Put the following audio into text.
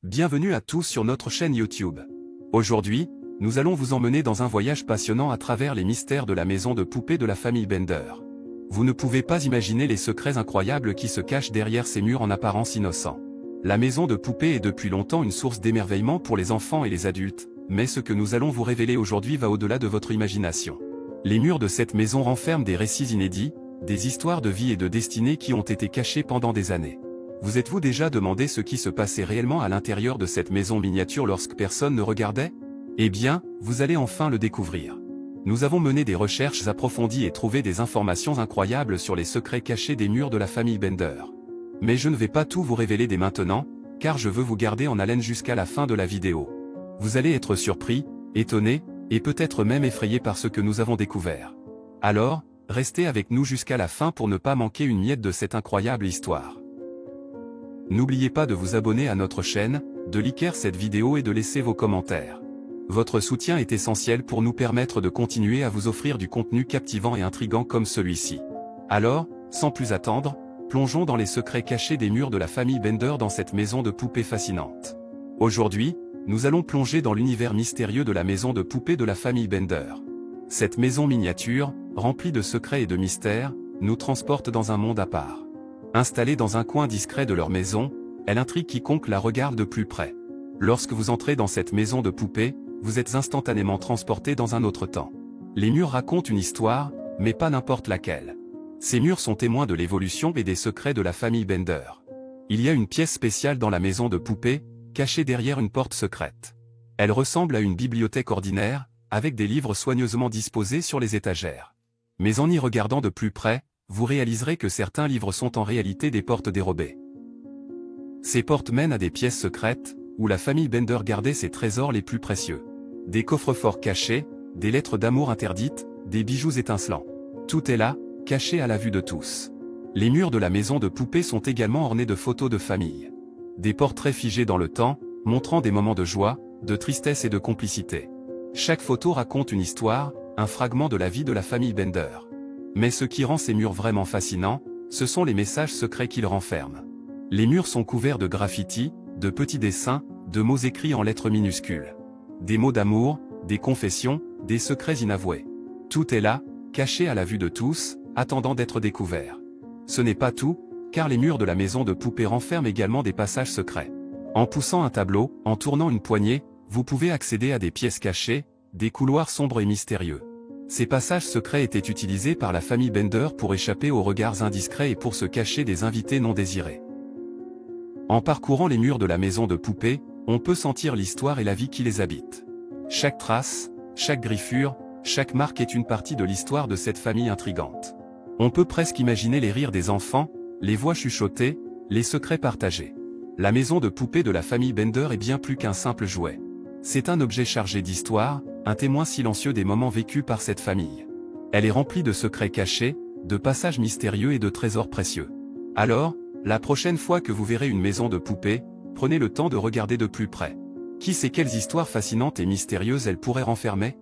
Bienvenue à tous sur notre chaîne YouTube. Aujourd'hui, nous allons vous emmener dans un voyage passionnant à travers les mystères de la maison de poupée de la famille Bender. Vous ne pouvez pas imaginer les secrets incroyables qui se cachent derrière ces murs en apparence innocents. La maison de poupée est depuis longtemps une source d'émerveillement pour les enfants et les adultes, mais ce que nous allons vous révéler aujourd'hui va au-delà de votre imagination. Les murs de cette maison renferment des récits inédits, des histoires de vie et de destinée qui ont été cachées pendant des années. Vous êtes-vous déjà demandé ce qui se passait réellement à l'intérieur de cette maison miniature lorsque personne ne regardait? Eh bien, vous allez enfin le découvrir. Nous avons mené des recherches approfondies et trouvé des informations incroyables sur les secrets cachés des murs de la famille Bender. Mais je ne vais pas tout vous révéler dès maintenant, car je veux vous garder en haleine jusqu'à la fin de la vidéo. Vous allez être surpris, étonné, et peut-être même effrayé par ce que nous avons découvert. Alors, restez avec nous jusqu'à la fin pour ne pas manquer une miette de cette incroyable histoire. N'oubliez pas de vous abonner à notre chaîne, de liker cette vidéo et de laisser vos commentaires. Votre soutien est essentiel pour nous permettre de continuer à vous offrir du contenu captivant et intrigant comme celui-ci. Alors, sans plus attendre, plongeons dans les secrets cachés des murs de la famille Bender dans cette maison de poupées fascinante. Aujourd'hui, nous allons plonger dans l'univers mystérieux de la maison de poupées de la famille Bender. Cette maison miniature, remplie de secrets et de mystères, nous transporte dans un monde à part. Installée dans un coin discret de leur maison, elle intrigue quiconque la regarde de plus près. Lorsque vous entrez dans cette maison de poupées, vous êtes instantanément transporté dans un autre temps. Les murs racontent une histoire, mais pas n'importe laquelle. Ces murs sont témoins de l'évolution et des secrets de la famille Bender. Il y a une pièce spéciale dans la maison de poupées, cachée derrière une porte secrète. Elle ressemble à une bibliothèque ordinaire, avec des livres soigneusement disposés sur les étagères. Mais en y regardant de plus près, vous réaliserez que certains livres sont en réalité des portes dérobées. Ces portes mènent à des pièces secrètes, où la famille Bender gardait ses trésors les plus précieux. Des coffres-forts cachés, des lettres d'amour interdites, des bijoux étincelants. Tout est là, caché à la vue de tous. Les murs de la maison de poupées sont également ornés de photos de famille. Des portraits figés dans le temps, montrant des moments de joie, de tristesse et de complicité. Chaque photo raconte une histoire, un fragment de la vie de la famille Bender. Mais ce qui rend ces murs vraiment fascinants, ce sont les messages secrets qu'ils renferment. Les murs sont couverts de graffitis, de petits dessins, de mots écrits en lettres minuscules. Des mots d'amour, des confessions, des secrets inavoués. Tout est là, caché à la vue de tous, attendant d'être découvert. Ce n'est pas tout, car les murs de la maison de poupées renferment également des passages secrets. En poussant un tableau, en tournant une poignée, vous pouvez accéder à des pièces cachées, des couloirs sombres et mystérieux. Ces passages secrets étaient utilisés par la famille Bender pour échapper aux regards indiscrets et pour se cacher des invités non désirés. En parcourant les murs de la maison de poupées, on peut sentir l'histoire et la vie qui les habite. Chaque trace, chaque griffure, chaque marque est une partie de l'histoire de cette famille intrigante. On peut presque imaginer les rires des enfants, les voix chuchotées, les secrets partagés. La maison de poupées de la famille Bender est bien plus qu'un simple jouet. C'est un objet chargé d'histoire, un témoin silencieux des moments vécus par cette famille. Elle est remplie de secrets cachés, de passages mystérieux et de trésors précieux. Alors, la prochaine fois que vous verrez une maison de poupées, prenez le temps de regarder de plus près. Qui sait quelles histoires fascinantes et mystérieuses elle pourrait renfermer?